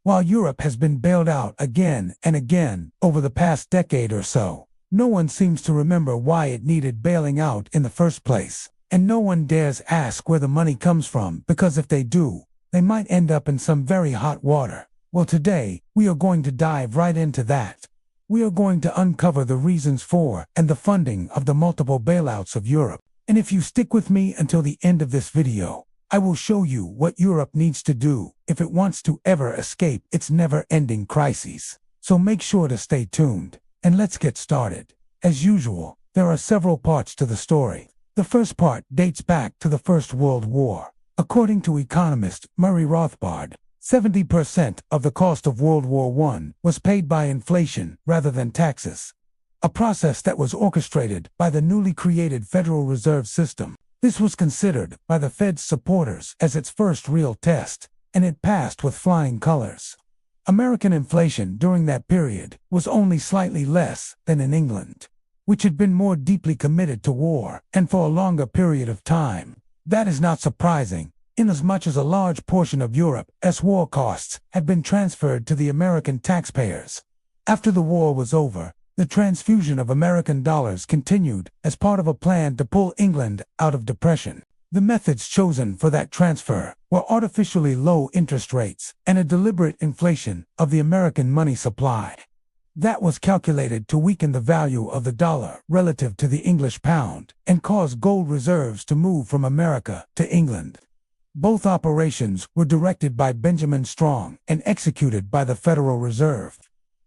While Europe has been bailed out again and again over the past decade or so, no one seems to remember why it needed bailing out in the first place. And no one dares ask where the money comes from, because if they do, they might end up in some very hot water. Well, today, we are going to dive right into that. We are going to uncover the reasons for and the funding of the multiple bailouts of Europe. And if you stick with me until the end of this video, I will show you what Europe needs to do if it wants to ever escape its never-ending crises. So make sure to stay tuned, and let's get started. As usual, there are several parts to the story. The first part dates back to the First World War. According to economist Murray Rothbard, 70% of the cost of World War I was paid by inflation rather than taxes, a process that was orchestrated by the newly created Federal Reserve System. This was considered by the Fed's supporters as its first real test, and it passed with flying colors. American inflation during that period was only slightly less than in England, which had been more deeply committed to war and for a longer period of time. That is not surprising, inasmuch as a large portion of Europe's war costs had been transferred to the American taxpayers. After the war was over, the transfusion of American dollars continued as part of a plan to pull England out of depression. The methods chosen for that transfer were artificially low interest rates and a deliberate inflation of the American money supply. That was calculated to weaken the value of the dollar relative to the English pound and cause gold reserves to move from America to England. Both operations were directed by Benjamin Strong and executed by the Federal Reserve.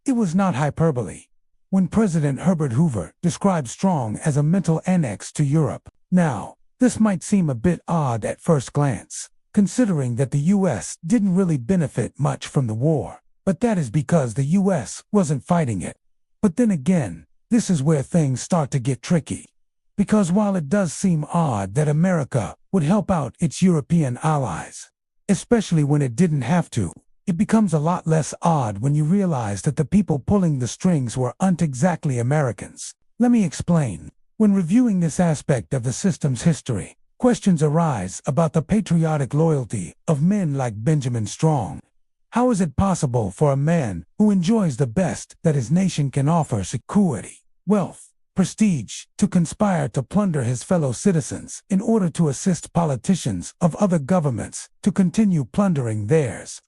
It was not hyperbole when President Herbert Hoover described Strong as a mental annex to Europe. Now, this might seem a bit odd at first glance, considering that the U.S. didn't really benefit much from the war, but that is because the U.S. wasn't fighting it. But then again, this is where things start to get tricky. Because while it does seem odd that America would help out its European allies, especially when it didn't have to, it becomes a lot less odd when you realize that the people pulling the strings aren't exactly Americans. Let me explain. When reviewing this aspect of the system's history, questions arise about the patriotic loyalty of men like Benjamin Strong. How is it possible for a man who enjoys the best that his nation can offer, security, wealth, prestige, to conspire to plunder his fellow citizens in order to assist politicians of other governments to continue plundering theirs?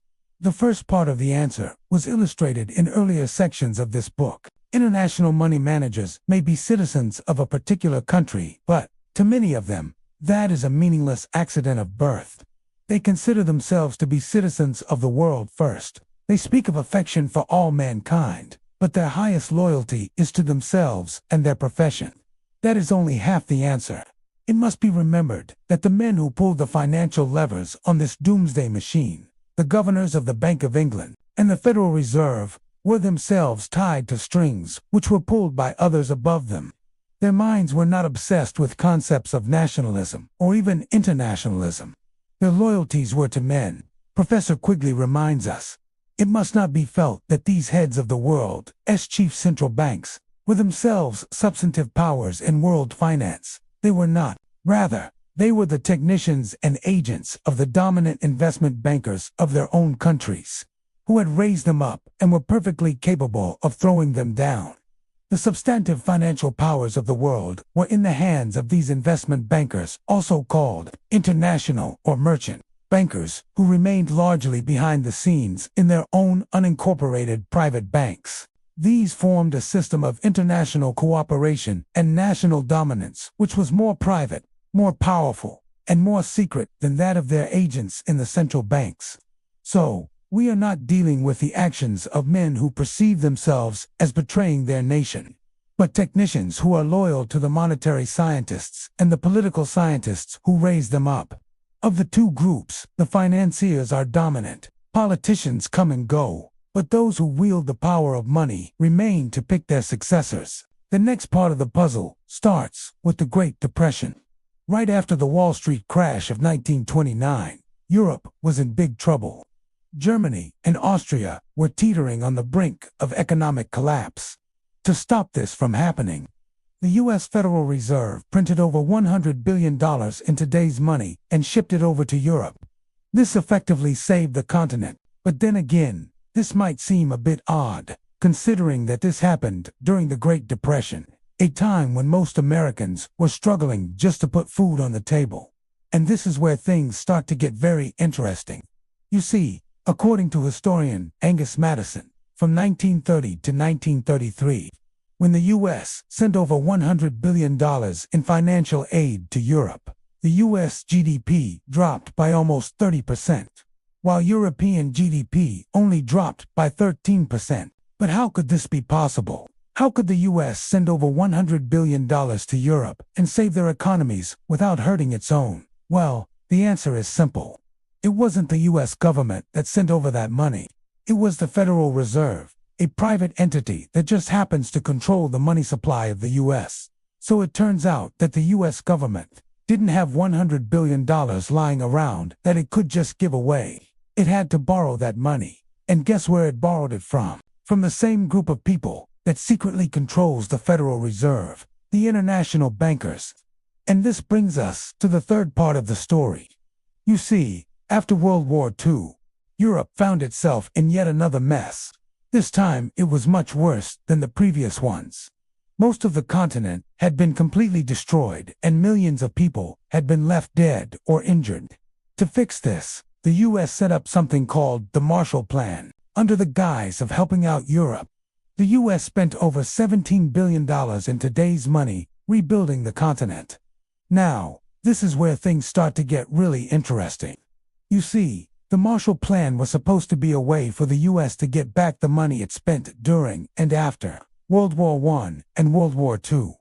The first part of the answer was illustrated in earlier sections of this book. International money managers may be citizens of a particular country, but, to many of them, that is a meaningless accident of birth. They consider themselves to be citizens of the world first. They speak of affection for all mankind, but their highest loyalty is to themselves and their profession. That is only half the answer. It must be remembered that the men who pulled the financial levers on this doomsday machine, the governors of the Bank of England and the Federal Reserve, were themselves tied to strings which were pulled by others above them. Their minds were not obsessed with concepts of nationalism or even internationalism. Their loyalties were to men. Professor Quigley reminds us, it must not be felt that these heads of the world's chief central banks were themselves substantive powers in world finance. They were not. Rather, they were the technicians and agents of the dominant investment bankers of their own countries, who had raised them up and were perfectly capable of throwing them down. The substantive financial powers of the world were in the hands of these investment bankers, also called international or merchant bankers, who remained largely behind the scenes in their own unincorporated private banks. These formed a system of international cooperation and national dominance which was more private, more powerful, and more secret than that of their agents in the central banks. So, we are not dealing with the actions of men who perceive themselves as betraying their nation, but technicians who are loyal to the monetary scientists and the political scientists who raise them up. Of the two groups, the financiers are dominant. Politicians come and go, but those who wield the power of money remain to pick their successors. The next part of the puzzle starts with the Great Depression. Right after the Wall Street crash of 1929, Europe was in big trouble. Germany and Austria were teetering on the brink of economic collapse. To stop this from happening, the U.S. Federal Reserve printed over $100 billion in today's money and shipped it over to Europe. This effectively saved the continent, but then again, This might seem a bit odd, considering that this happened during the Great Depression, a time when most Americans were struggling just to put food on the table. And this is where things start to get very interesting. You see, according to historian Angus Madison, from 1930 to 1933, when the U.S. sent over $100 billion in financial aid to Europe, the U.S. GDP dropped by almost 30%, while European GDP only dropped by 13%. But how could this be possible? How could the U.S. send over $100 billion to Europe and save their economies without hurting its own? Well, the answer is simple. It wasn't the U.S. government that sent over that money. It was the Federal Reserve, a private entity that just happens to control the money supply of the U.S. So it turns out that the U.S. government didn't have $100 billion lying around that it could just give away. It had to borrow that money. And guess where it borrowed it from? From the same group of people that secretly controls the Federal Reserve, the international bankers. And this brings us to the third part of the story. You see, after World War II, Europe found itself in yet another mess. This time it was much worse than the previous ones. Most of the continent had been completely destroyed and millions of people had been left dead or injured. To fix this, the U.S. set up something called the Marshall Plan, under the guise of helping out Europe. The U.S. spent over $17 billion in today's money rebuilding the continent. Now, this is where things start to get really interesting. You see, the Marshall Plan was supposed to be a way for the U.S. to get back the money it spent during and after World War I and World War II.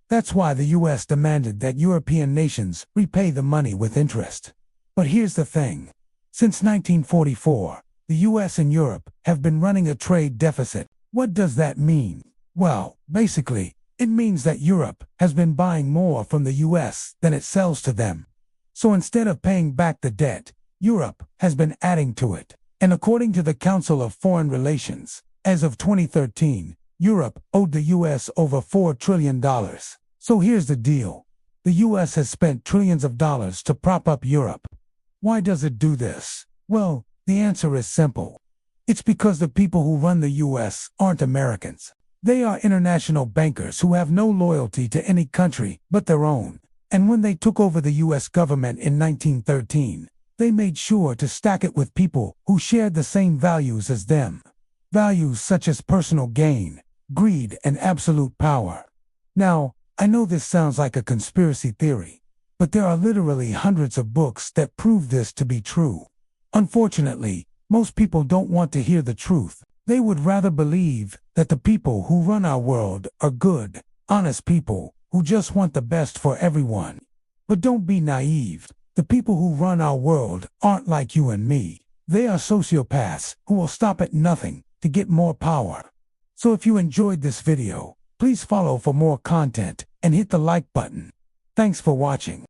That's why the U.S. demanded that European nations repay the money with interest. But here's the thing. Since 1944, the U.S. and Europe have been running a trade deficit. What does that mean? Well, basically, it means that Europe has been buying more from the U.S. than it sells to them. So instead of paying back the debt, Europe has been adding to it. And according to the Council of Foreign Relations, as of 2013, Europe owed the U.S. over $4 trillion. So here's the deal. The U.S. has spent trillions of dollars to prop up Europe. Why does it do this? Well, the answer is simple. It's because the people who run the U.S. aren't Americans. They are international bankers who have no loyalty to any country but their own. And when they took over the U.S. government in 1913, they made sure to stack it with people who shared the same values as them. Values such as personal gain, greed, and absolute power. Now, I know this sounds like a conspiracy theory, but there are literally hundreds of books that prove this to be true. Unfortunately, most people don't want to hear the truth. They would rather believe that the people who run our world are good, honest people who just want the best for everyone. But don't be naive. The people who run our world aren't like you and me. They are sociopaths who will stop at nothing to get more power. So if you enjoyed this video, please follow for more content and hit the like button. Thanks for watching.